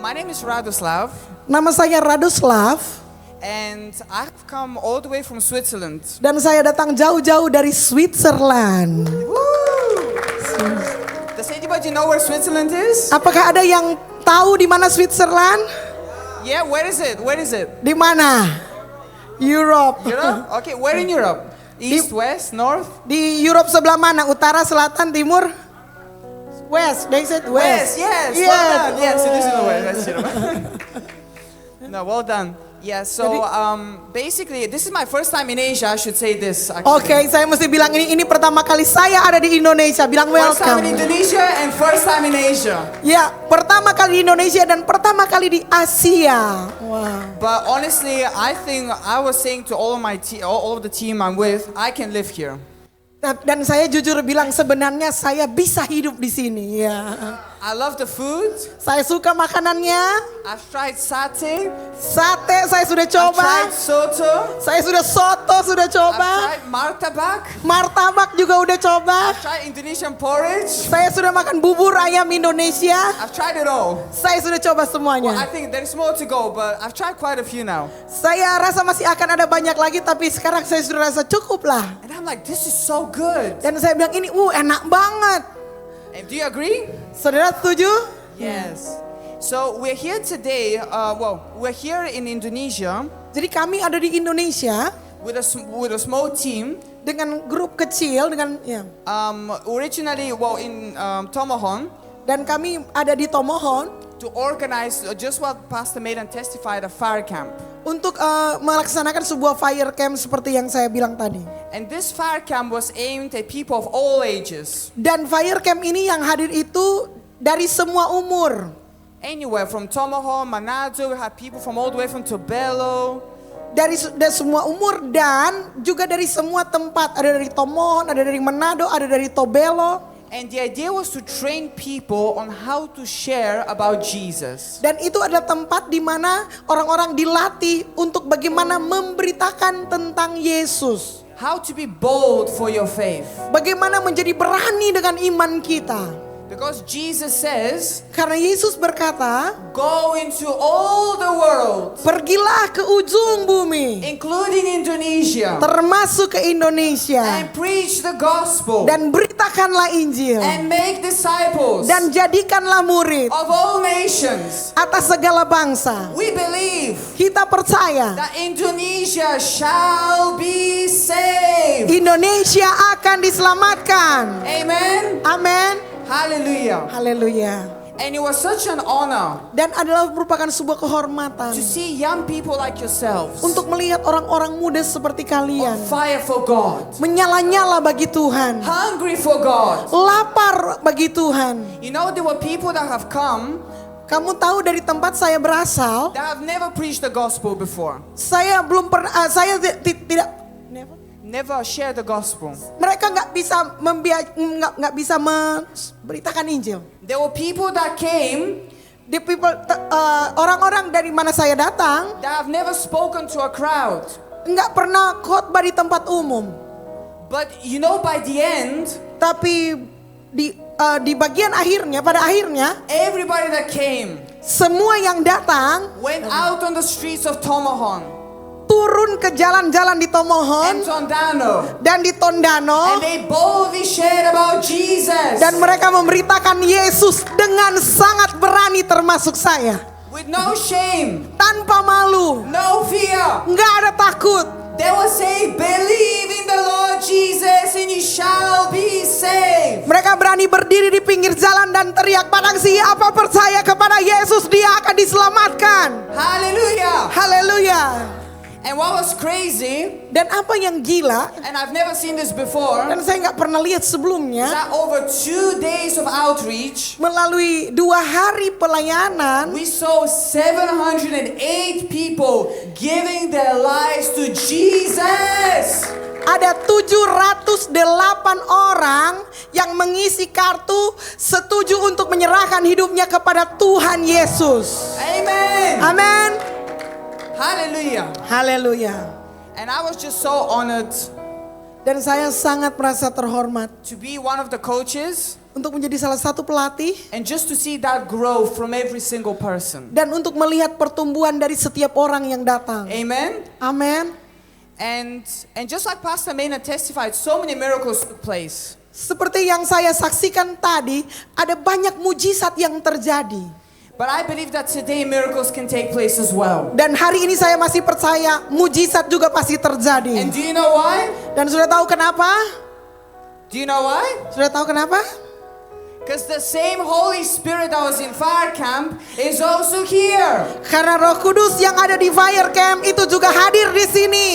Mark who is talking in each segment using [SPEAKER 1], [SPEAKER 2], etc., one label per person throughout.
[SPEAKER 1] my name is Radoslav,
[SPEAKER 2] Nama saya Radoslav
[SPEAKER 1] and I've come all the way from Switzerland.
[SPEAKER 2] dan saya datang jauh-jauh dari Switzerland.
[SPEAKER 1] Does anybody know where Switzerland is?
[SPEAKER 2] Apakah ada yang tahu di mana Switzerland?
[SPEAKER 1] Yeah, where is it? Where is it?
[SPEAKER 2] Di mana? Europe.
[SPEAKER 1] Europe? Okay, where in Europe? East, west, north?
[SPEAKER 2] Di Europe sebelah mana? Utara, selatan, timur? West. They said west.
[SPEAKER 1] Yes,
[SPEAKER 2] Yes.
[SPEAKER 1] well done. Yes, it is in the west. That's Europe. No, well done. Yeah, so basically, this is my first time in Asia. I should say this.
[SPEAKER 2] Oke, saya mesti bilang ini pertama kali saya ada di Indonesia. Bilang
[SPEAKER 1] First time in
[SPEAKER 2] welcome.
[SPEAKER 1] Indonesia and first time in Asia.
[SPEAKER 2] Ya, pertama kali di Indonesia dan pertama kali di Asia. Wow.
[SPEAKER 1] But honestly, I think I was saying to all of my all of the team I'm with, I can live here.
[SPEAKER 2] Dan saya jujur bilang sebenarnya saya bisa hidup di sini. Ya.
[SPEAKER 1] I love the food.
[SPEAKER 2] Saya suka makanannya.
[SPEAKER 1] I've tried satay.
[SPEAKER 2] Sate saya sudah
[SPEAKER 1] I've
[SPEAKER 2] coba.
[SPEAKER 1] tried soto.
[SPEAKER 2] Saya sudah soto sudah
[SPEAKER 1] I've
[SPEAKER 2] coba.
[SPEAKER 1] tried martabak.
[SPEAKER 2] Martabak juga udah coba.
[SPEAKER 1] I've tried Indonesian porridge.
[SPEAKER 2] Saya sudah makan bubur ayam Indonesia.
[SPEAKER 1] I've tried it all.
[SPEAKER 2] Saya sudah coba
[SPEAKER 1] Well,
[SPEAKER 2] semuanya.
[SPEAKER 1] I think there's more to go, but I've tried quite a few now.
[SPEAKER 2] Saya rasa masih akan ada banyak lagi, tapi sekarang saya sudah rasa cukup lah.
[SPEAKER 1] And I'm like, this is so good.
[SPEAKER 2] Dan saya bilang ini, enak banget.
[SPEAKER 1] And do you agree?
[SPEAKER 2] Saudara setuju?
[SPEAKER 1] Yes. So we're here today. We're here in Indonesia
[SPEAKER 2] Jadi kami ada di Indonesia
[SPEAKER 1] with a small team.
[SPEAKER 2] dengan grup kecil dengan ya.
[SPEAKER 1] Originally, in Tomohon,
[SPEAKER 2] Dan kami ada di Tomohon
[SPEAKER 1] to organize just what Pastor Maidan testified, a fire camp.
[SPEAKER 2] untuk melaksanakan sebuah fire camp seperti yang saya bilang tadi.
[SPEAKER 1] And this fire camp was aimed at people of all ages,
[SPEAKER 2] Dan fire camp ini yang hadir itu dari semua umur.
[SPEAKER 1] anywhere from Tomohon, Manado. We had people from all the way from Tobelo.
[SPEAKER 2] Dari semua umur dan juga dari semua tempat. Ada dari Tomohon, ada dari Manado, ada dari Tobelo.
[SPEAKER 1] And the idea was to train people on how to share about Jesus.
[SPEAKER 2] Dan itu adalah tempat di mana orang-orang dilatih untuk bagaimana memberitakan tentang Yesus.
[SPEAKER 1] How to be bold for your faith.
[SPEAKER 2] Bagaimana menjadi berani dengan iman kita.
[SPEAKER 1] Because Jesus says,
[SPEAKER 2] Karena Yesus berkata,
[SPEAKER 1] go into all the world,
[SPEAKER 2] pergilah ke ujung bumi,
[SPEAKER 1] including Indonesia,
[SPEAKER 2] termasuk ke Indonesia.
[SPEAKER 1] and preach the gospel,
[SPEAKER 2] Dan beritakanlah Injil.
[SPEAKER 1] and make disciples
[SPEAKER 2] Dan jadikanlah murid
[SPEAKER 1] of all nations.
[SPEAKER 2] atas segala bangsa.
[SPEAKER 1] We believe
[SPEAKER 2] Kita percaya
[SPEAKER 1] that Indonesia shall be saved.
[SPEAKER 2] Indonesia akan diselamatkan.
[SPEAKER 1] Amen.
[SPEAKER 2] Amin.
[SPEAKER 1] Hallelujah.
[SPEAKER 2] Haleluya.
[SPEAKER 1] And it was such an honor
[SPEAKER 2] Dan adalah merupakan sebuah kehormatan
[SPEAKER 1] to see young people like yourselves
[SPEAKER 2] untuk melihat orang-orang muda seperti
[SPEAKER 1] on
[SPEAKER 2] kalian
[SPEAKER 1] fire for God,
[SPEAKER 2] menyala-nyala bagi Tuhan,
[SPEAKER 1] hungry for God.
[SPEAKER 2] lapar bagi Tuhan.
[SPEAKER 1] You know, there were people that have come
[SPEAKER 2] Kamu tahu dari tempat saya berasal,
[SPEAKER 1] that have never preached the gospel before,
[SPEAKER 2] saya belum pernah, saya tidak,
[SPEAKER 1] never shared the gospel.
[SPEAKER 2] mereka nggak bisa memberitakan Injil.
[SPEAKER 1] There were people that came
[SPEAKER 2] The people, orang-orang dari mana saya datang,
[SPEAKER 1] that have never spoken to a crowd.
[SPEAKER 2] nggak pernah khotbah di tempat umum.
[SPEAKER 1] But you know, by the end,
[SPEAKER 2] Tapi di bagian akhirnya, pada akhirnya,
[SPEAKER 1] everybody that came
[SPEAKER 2] semua yang datang
[SPEAKER 1] went out on the streets of Tomohon
[SPEAKER 2] turun ke jalan-jalan di
[SPEAKER 1] and
[SPEAKER 2] Tomohon
[SPEAKER 1] Tondano,
[SPEAKER 2] dan di Tondano,
[SPEAKER 1] and they boldly shared about Jesus
[SPEAKER 2] dan mereka memberitakan Yesus dengan sangat berani, termasuk saya,
[SPEAKER 1] with no shame,
[SPEAKER 2] tanpa malu,
[SPEAKER 1] no fear.
[SPEAKER 2] nggak ada takut.
[SPEAKER 1] They will say, believe in the Lord Jesus and you shall be saved.
[SPEAKER 2] Mereka berani berdiri di pinggir jalan dan teriak, barang siapa percaya kepada Yesus dia akan diselamatkan.
[SPEAKER 1] Hallelujah.
[SPEAKER 2] Haleluya.
[SPEAKER 1] And what was crazy,
[SPEAKER 2] Dan apa yang gila,
[SPEAKER 1] and I've never seen this before,
[SPEAKER 2] dan saya nggak pernah lihat
[SPEAKER 1] is
[SPEAKER 2] sebelumnya,
[SPEAKER 1] that over 2 days of outreach,
[SPEAKER 2] melalui 2 hari pelayanan,
[SPEAKER 1] we saw 708 people giving their lives to Jesus.
[SPEAKER 2] ada 708 orang yang mengisi kartu setuju untuk menyerahkan hidupnya kepada Tuhan Yesus.
[SPEAKER 1] Amen.
[SPEAKER 2] Amin.
[SPEAKER 1] Hallelujah.
[SPEAKER 2] Haleluya.
[SPEAKER 1] And I was just so honored
[SPEAKER 2] Dan saya sangat merasa terhormat
[SPEAKER 1] to be one of the coaches
[SPEAKER 2] untuk menjadi salah satu pelatih,
[SPEAKER 1] and just to see that growth from every single person.
[SPEAKER 2] dan untuk melihat pertumbuhan dari setiap orang yang datang.
[SPEAKER 1] Amen.
[SPEAKER 2] Amin.
[SPEAKER 1] And just like Pastor Maynard testified, so many miracles took place.
[SPEAKER 2] Seperti yang saya saksikan tadi, ada banyak mujizat yang terjadi.
[SPEAKER 1] But I believe that today miracles can take place as well.
[SPEAKER 2] Dan hari ini saya masih percaya mujizat juga pasti terjadi.
[SPEAKER 1] And do you know why?
[SPEAKER 2] Dan sudah tahu kenapa?
[SPEAKER 1] Do you know why?
[SPEAKER 2] Sudah tahu kenapa?
[SPEAKER 1] Because the same Holy Spirit that was in fire camp is also here.
[SPEAKER 2] Karena Roh Kudus yang ada di Fire Camp itu juga hadir di sini.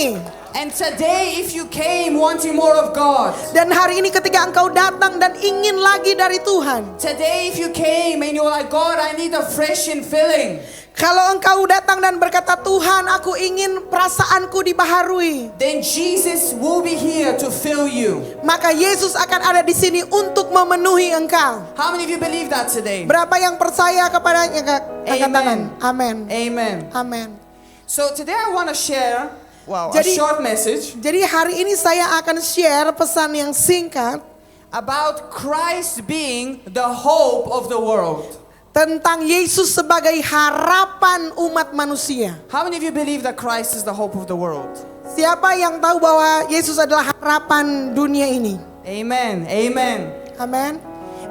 [SPEAKER 1] And today, if you came wanting more of God,
[SPEAKER 2] Dan hari ini ketika engkau datang dan ingin lagi dari Tuhan,
[SPEAKER 1] today if you came and you're like, God, I need a fresh infilling,
[SPEAKER 2] kalau engkau datang dan berkata, Tuhan, aku ingin perasaanku dibaharui,
[SPEAKER 1] then Jesus will be here to fill you.
[SPEAKER 2] maka Yesus akan ada di sini untuk memenuhi engkau.
[SPEAKER 1] How many of you believe that today?
[SPEAKER 2] Berapa yang percaya kepadanya? Angkat tangan. Amin.
[SPEAKER 1] Amen.
[SPEAKER 2] Amin.
[SPEAKER 1] So today I want to share, a
[SPEAKER 2] Jadi-
[SPEAKER 1] short message
[SPEAKER 2] Jadi hari ini saya akan share pesan yang singkat
[SPEAKER 1] about Christ being the hope of the world.
[SPEAKER 2] tentang Yesus sebagai harapan umat manusia.
[SPEAKER 1] How many of you believe that Christ is the hope of the world?
[SPEAKER 2] Siapa yang tahu bahwa Yesus adalah harapan dunia ini?
[SPEAKER 1] Amen. Amen.
[SPEAKER 2] Amin.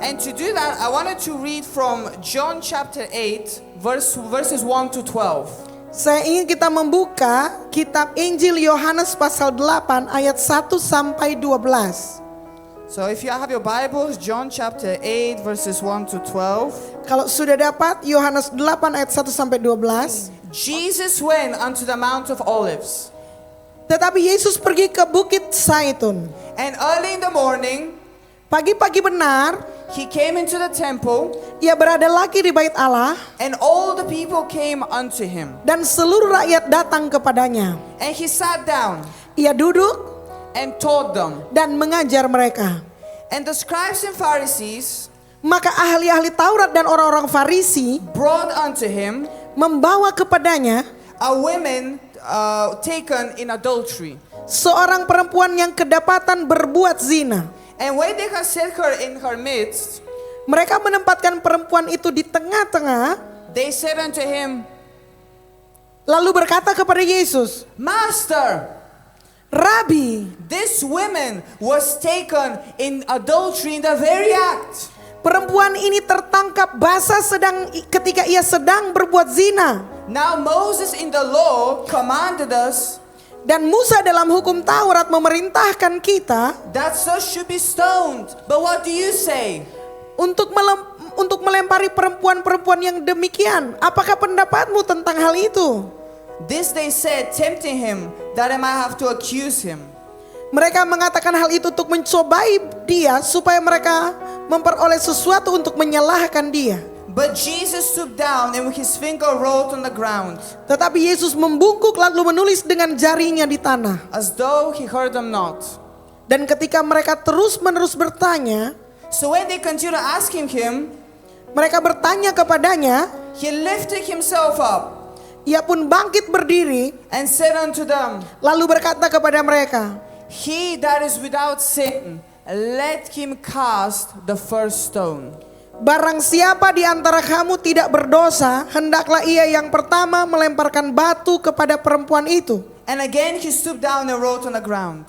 [SPEAKER 1] And to do that, I wanted to read from John chapter 8, verses 1 to 12.
[SPEAKER 2] Saya ingin kita membuka kitab Injil Yohanes pasal 8 ayat 1 sampai 12.
[SPEAKER 1] So if you have your Bibles, John chapter 8, verses 1 to 12.
[SPEAKER 2] Kalau sudah dapat, Yohanes 8 ayat 1 sampai 12.
[SPEAKER 1] Jesus went unto the Mount of Olives.
[SPEAKER 2] Tetapi Yesus pergi ke Bukit Zaitun.
[SPEAKER 1] And early in the morning,
[SPEAKER 2] Pagi-pagi benar,
[SPEAKER 1] he came into the temple,
[SPEAKER 2] ia berada lagi di bait Allah,
[SPEAKER 1] and all the people came unto him.
[SPEAKER 2] dan seluruh rakyat datang kepadanya.
[SPEAKER 1] And he sat down
[SPEAKER 2] Ia duduk
[SPEAKER 1] and taught them.
[SPEAKER 2] dan mengajar mereka.
[SPEAKER 1] And the scribes and Pharisees
[SPEAKER 2] Maka ahli-ahli Taurat dan orang-orang Farisi
[SPEAKER 1] brought unto him
[SPEAKER 2] membawa kepadanya
[SPEAKER 1] a woman taken in adultery.
[SPEAKER 2] seorang perempuan yang kedapatan berbuat zina.
[SPEAKER 1] And when they had set her in her midst,
[SPEAKER 2] Mereka menempatkan perempuan itu di tengah-tengah,
[SPEAKER 1] they said unto him,
[SPEAKER 2] lalu berkata kepada Yesus,
[SPEAKER 1] Master,
[SPEAKER 2] Rabi,
[SPEAKER 1] this woman was taken in adultery in the very act.
[SPEAKER 2] perempuan ini tertangkap basah ketika ia sedang berbuat zina.
[SPEAKER 1] Now Moses in the law commanded us
[SPEAKER 2] Dan Musa dalam hukum Taurat memerintahkan kita
[SPEAKER 1] that such should be stoned. But what do you say?
[SPEAKER 2] untuk melempari perempuan-perempuan yang demikian. Apakah pendapatmu tentang hal itu?
[SPEAKER 1] This they said, tempting him, that I might have to accuse him.
[SPEAKER 2] Mereka mengatakan hal itu untuk mencobai dia supaya mereka memperoleh sesuatu untuk menyalahkan dia.
[SPEAKER 1] But Jesus stooped down and with his finger wrote on the ground,
[SPEAKER 2] Tetapi Yesus membungkuk lalu menulis dengan jarinya di tanah.
[SPEAKER 1] as though he heard them not.
[SPEAKER 2] Dan ketika mereka terus-menerus bertanya,
[SPEAKER 1] So when they continued asking him,
[SPEAKER 2] mereka bertanya kepadanya,
[SPEAKER 1] he lifted himself up
[SPEAKER 2] ia pun bangkit berdiri
[SPEAKER 1] and said unto them,
[SPEAKER 2] lalu berkata kepada mereka,
[SPEAKER 1] He that is without sin, let him cast the first stone.
[SPEAKER 2] barang siapa di antara kamu tidak berdosa, hendaklah ia yang pertama melemparkan batu kepada perempuan itu.
[SPEAKER 1] And again he stooped down and wrote on the ground.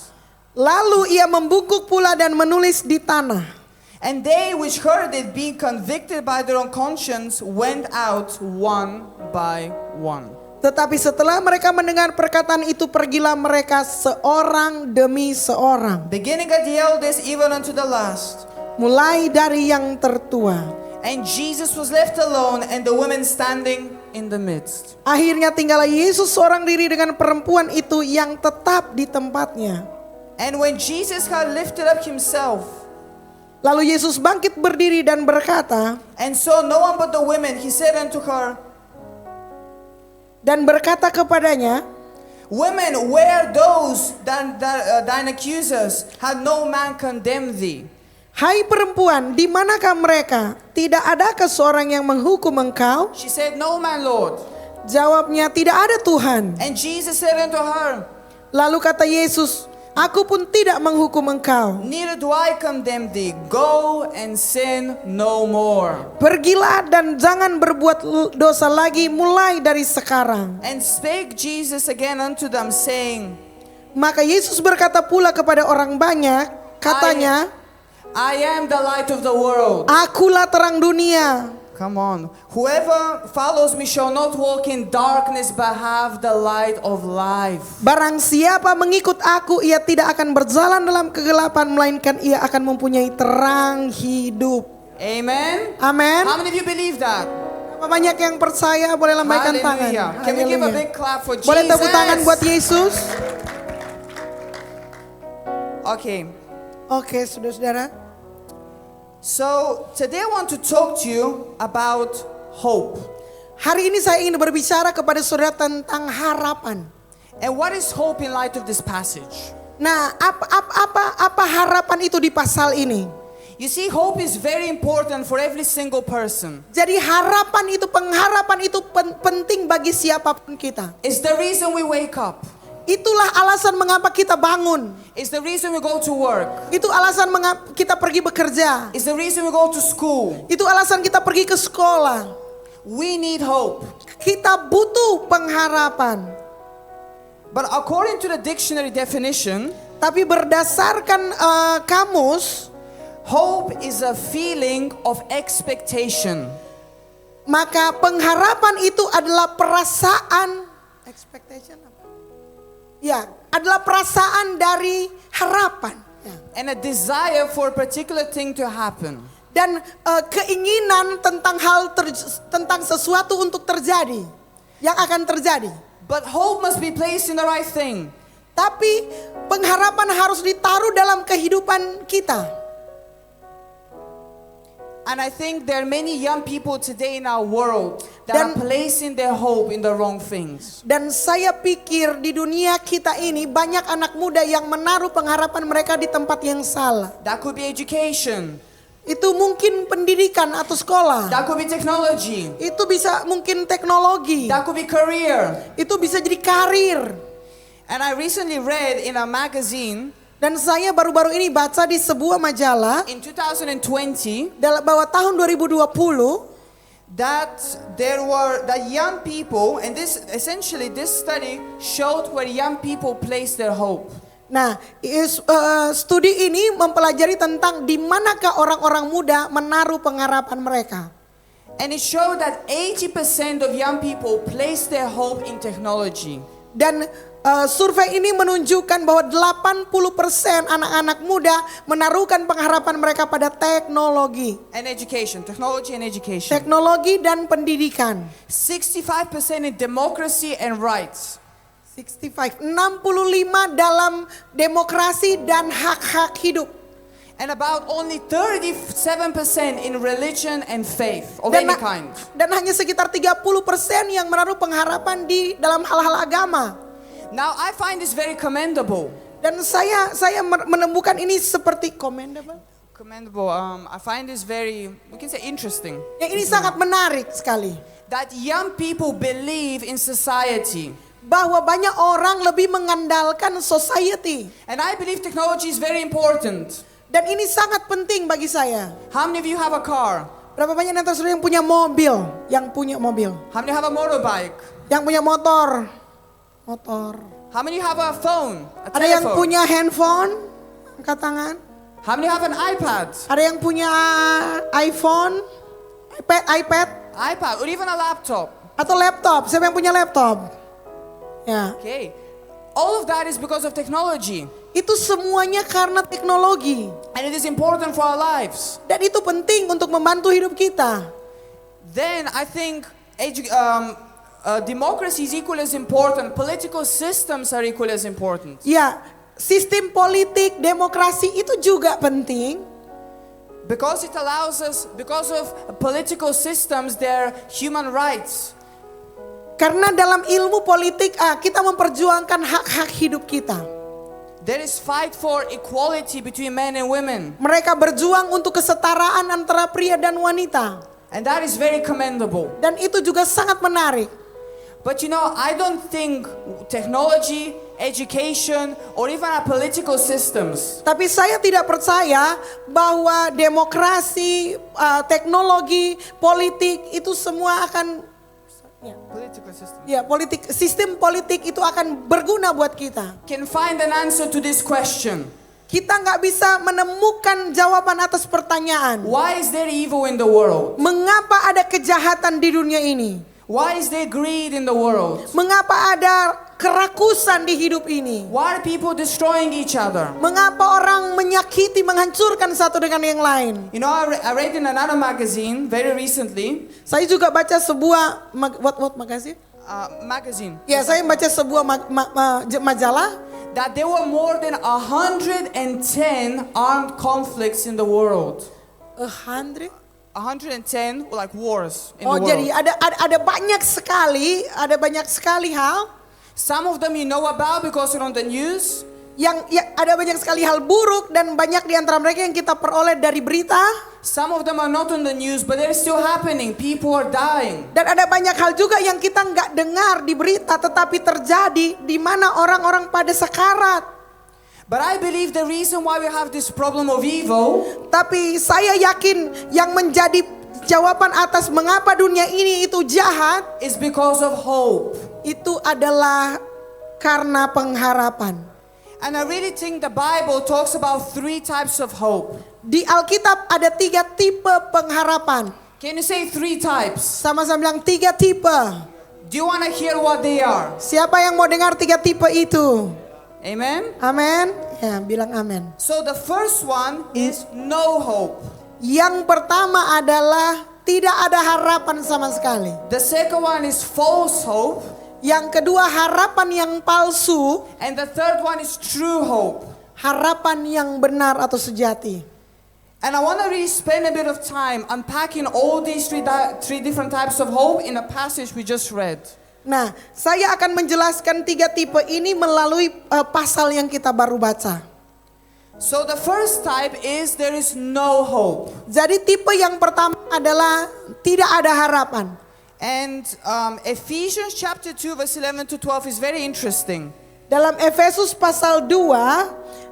[SPEAKER 2] Lalu ia membungkuk pula dan menulis di tanah.
[SPEAKER 1] And they which heard it, being convicted by their own conscience, went out one by one.
[SPEAKER 2] Tetapi setelah mereka mendengar perkataan itu, pergilah mereka seorang demi seorang,
[SPEAKER 1] Beginning at the eldest, even unto the last.
[SPEAKER 2] mulai dari yang tertua.
[SPEAKER 1] And Jesus was left alone, and the women standing in the midst.
[SPEAKER 2] Akhirnya tinggallah Yesus seorang diri dengan perempuan itu yang tetap di tempatnya.
[SPEAKER 1] And when Jesus had lifted up himself,
[SPEAKER 2] Lalu Yesus bangkit berdiri dan berkata,
[SPEAKER 1] and saw no one but the women, he said unto her,
[SPEAKER 2] dan berkata kepadanya,
[SPEAKER 1] Women, where are those thine accusers? Had no man condemned thee?
[SPEAKER 2] hai perempuan, di manakah mereka? Tidak adakah seorang yang menghukum engkau?
[SPEAKER 1] She said, No man, Lord.
[SPEAKER 2] Jawabnya, tidak ada Tuhan.
[SPEAKER 1] And Jesus said unto her,
[SPEAKER 2] Lalu kata Yesus, Aku pun tidak menghukum engkau.
[SPEAKER 1] neither do I condemn thee. Go and sin no more.
[SPEAKER 2] Pergilah dan jangan berbuat dosa lagi mulai dari sekarang.
[SPEAKER 1] And spake Jesus again unto them, saying,
[SPEAKER 2] Maka Yesus berkata pula kepada orang banyak, katanya,
[SPEAKER 1] I am the light of the world.
[SPEAKER 2] Akulah terang dunia.
[SPEAKER 1] Come on. Whoever follows me shall not walk in darkness, but have the light of life.
[SPEAKER 2] Barang siapa mengikut aku, ia tidak akan berjalan dalam kegelapan, melainkan ia akan mempunyai terang hidup.
[SPEAKER 1] Amen.
[SPEAKER 2] Amin.
[SPEAKER 1] How many of you believe that?
[SPEAKER 2] Berapa banyak yang percaya? Boleh lambaikan tangan.
[SPEAKER 1] Hallelujah. Can we give a
[SPEAKER 2] Haleluya.
[SPEAKER 1] big clap for Jesus?
[SPEAKER 2] Boleh tepuk tangan buat Yesus.
[SPEAKER 1] Okay.
[SPEAKER 2] Oke, saudara-saudara.
[SPEAKER 1] So today I want to talk to you about hope.
[SPEAKER 2] Hari ini saya ingin berbicara kepada saudara tentang harapan.
[SPEAKER 1] And what is hope in light of this passage?
[SPEAKER 2] Nah, apa harapan itu di pasal ini?
[SPEAKER 1] You see, hope is very important for every single person.
[SPEAKER 2] Jadi pengharapan itu penting bagi siapapun kita.
[SPEAKER 1] It's the reason we wake up.
[SPEAKER 2] Itulah alasan mengapa kita bangun.
[SPEAKER 1] It's the reason we go to work.
[SPEAKER 2] Itu alasan mengapa kita pergi bekerja.
[SPEAKER 1] It's the reason we go to school.
[SPEAKER 2] Itu alasan kita pergi ke sekolah.
[SPEAKER 1] We need hope.
[SPEAKER 2] Kita butuh pengharapan.
[SPEAKER 1] But according to the dictionary definition,
[SPEAKER 2] Tapi berdasarkan kamus,
[SPEAKER 1] hope is a feeling of expectation.
[SPEAKER 2] maka pengharapan itu adalah perasaan expectation apa? Ya, adalah perasaan dari harapan. Ya.
[SPEAKER 1] And a desire for a particular thing to happen.
[SPEAKER 2] Dan keinginan tentang sesuatu untuk terjadi, yang akan terjadi.
[SPEAKER 1] But hope must be placed in the right thing.
[SPEAKER 2] Tapi pengharapan harus ditaruh dalam kehidupan kita.
[SPEAKER 1] And I think there are many young people today in our world that are placing their hope in the wrong things.
[SPEAKER 2] Dan saya pikir di dunia kita ini banyak anak muda yang menaruh pengharapan mereka di tempat yang salah.
[SPEAKER 1] That could be education.
[SPEAKER 2] Itu mungkin pendidikan atau sekolah.
[SPEAKER 1] That could be technology.
[SPEAKER 2] Itu bisa mungkin teknologi.
[SPEAKER 1] That could be career.
[SPEAKER 2] Itu bisa jadi karir.
[SPEAKER 1] And I recently read in a magazine
[SPEAKER 2] Dan saya baru-baru ini baca di sebuah majalah
[SPEAKER 1] in 2020
[SPEAKER 2] bahwa tahun 2020
[SPEAKER 1] that young people, and this study showed where young people place their hope.
[SPEAKER 2] Nah, studi ini mempelajari tentang di manakah orang-orang muda menaruh pengharapan mereka.
[SPEAKER 1] And it showed that 80% of young people place their hope in technology.
[SPEAKER 2] Dan survei ini menunjukkan bahwa 80% anak-anak muda menaruhkan pengharapan mereka pada teknologi.
[SPEAKER 1] And education, technology and education.
[SPEAKER 2] Teknologi dan pendidikan.
[SPEAKER 1] 65% in democracy and rights.
[SPEAKER 2] 65 dalam demokrasi dan hak-hak hidup.
[SPEAKER 1] And about only 37% in religion and faith of any kind.
[SPEAKER 2] Dan hanya sekitar 30% yang menaruh pengharapan di dalam hal-hal agama.
[SPEAKER 1] Now I find this very commendable.
[SPEAKER 2] Dan saya menemukan ini seperti commendable.
[SPEAKER 1] I find this very, we can say, interesting.
[SPEAKER 2] Yang ini sangat menarik sekali.
[SPEAKER 1] That young people believe in society.
[SPEAKER 2] Bahwa banyak orang lebih mengandalkan society.
[SPEAKER 1] And I believe technology is very important.
[SPEAKER 2] Dan ini sangat penting bagi saya.
[SPEAKER 1] How many of you have a car?
[SPEAKER 2] Berapa banyak antara saudara yang punya mobil? Yang punya mobil.
[SPEAKER 1] How many have a motorbike?
[SPEAKER 2] Yang punya motor.
[SPEAKER 1] How many have a phone?
[SPEAKER 2] Ada yang punya handphone? Angkat tangan.
[SPEAKER 1] How many have an iPad?
[SPEAKER 2] Ada yang punya iPhone? iPad?
[SPEAKER 1] Or even a laptop.
[SPEAKER 2] Atau laptop? Siapa yang punya laptop? Ya.
[SPEAKER 1] Okay. All of that is because of technology.
[SPEAKER 2] Itu semuanya karena teknologi.
[SPEAKER 1] And it is important for our lives.
[SPEAKER 2] Dan itu penting untuk membantu hidup kita.
[SPEAKER 1] Then I think democracy is equally as important. Political systems are equally as important.
[SPEAKER 2] Ya, sistem politik, demokrasi itu juga penting.
[SPEAKER 1] Because it allows us, because of political systems, there are human rights.
[SPEAKER 2] Karena dalam ilmu politik kita memperjuangkan hak-hak hidup kita.
[SPEAKER 1] There is fight for equality between men and women.
[SPEAKER 2] Mereka berjuang untuk kesetaraan antara pria dan wanita.
[SPEAKER 1] And that is very commendable.
[SPEAKER 2] Dan itu juga sangat menarik.
[SPEAKER 1] But you know, I don't think technology education, or even our political systems.
[SPEAKER 2] Tapi saya tidak percaya bahwa demokrasi, teknologi, politik itu semua akan
[SPEAKER 1] Political system
[SPEAKER 2] sistem politik itu akan berguna buat kita.
[SPEAKER 1] can find an answer to this question.
[SPEAKER 2] Kita nggak bisa menemukan jawaban atas pertanyaan.
[SPEAKER 1] Why is there evil in the world?
[SPEAKER 2] Mengapa ada kejahatan di dunia ini?
[SPEAKER 1] Why is there greed in the world?
[SPEAKER 2] Mengapa ada kerakusan di hidup ini?
[SPEAKER 1] Why are people destroying each other?
[SPEAKER 2] Mengapa orang menyakiti, menghancurkan satu dengan yang lain?
[SPEAKER 1] You know, I read in another magazine very recently.
[SPEAKER 2] Saya juga baca sebuah what magazine?
[SPEAKER 1] Magazine.
[SPEAKER 2] Ya, saya baca sebuah majalah
[SPEAKER 1] That there were more than 110 armed conflicts in the world.
[SPEAKER 2] 100.
[SPEAKER 1] 110 like wars in
[SPEAKER 2] Oh,
[SPEAKER 1] the world.
[SPEAKER 2] jadi ada banyak sekali hal
[SPEAKER 1] Some of them you know about because you're on the news.
[SPEAKER 2] yang ada banyak sekali hal buruk dan banyak di antara mereka yang kita peroleh dari berita.
[SPEAKER 1] Some of them are not on the news, but they're still happening. People are dying.
[SPEAKER 2] Dan ada banyak hal juga yang kita nggak dengar di berita tetapi terjadi di mana orang-orang pada sekarat.
[SPEAKER 1] But I believe the reason why we have this problem of evil
[SPEAKER 2] Tapi saya yakin yang menjadi jawaban atas mengapa dunia ini itu jahat
[SPEAKER 1] is because of hope.
[SPEAKER 2] itu adalah karena pengharapan.
[SPEAKER 1] And I really think the Bible talks about 3 types of hope.
[SPEAKER 2] Di Alkitab ada 3 tipe pengharapan.
[SPEAKER 1] Can you say 3 types?
[SPEAKER 2] Sama-sama bilang 3 tipe.
[SPEAKER 1] Do you want to hear what they are?
[SPEAKER 2] Siapa yang mau dengar 3 tipe itu?
[SPEAKER 1] Amen?
[SPEAKER 2] Amin. Ya, bilang amin.
[SPEAKER 1] So the first one is no hope.
[SPEAKER 2] Yang pertama adalah tidak ada harapan sama sekali.
[SPEAKER 1] The second one is false hope.
[SPEAKER 2] Yang kedua harapan yang palsu,
[SPEAKER 1] And the third one is true hope.
[SPEAKER 2] harapan yang benar atau sejati.
[SPEAKER 1] And I want to really spend a bit of time unpacking all these three different types of hope in a passage we just read.
[SPEAKER 2] Nah, saya akan menjelaskan 3 tipe ini melalui pasal yang kita baru baca.
[SPEAKER 1] So the first type is there is no hope.
[SPEAKER 2] Jadi tipe yang pertama adalah tidak ada harapan.
[SPEAKER 1] And Ephesians chapter 2 verse 11 to 12 is very interesting.
[SPEAKER 2] Dalam Efesus pasal 2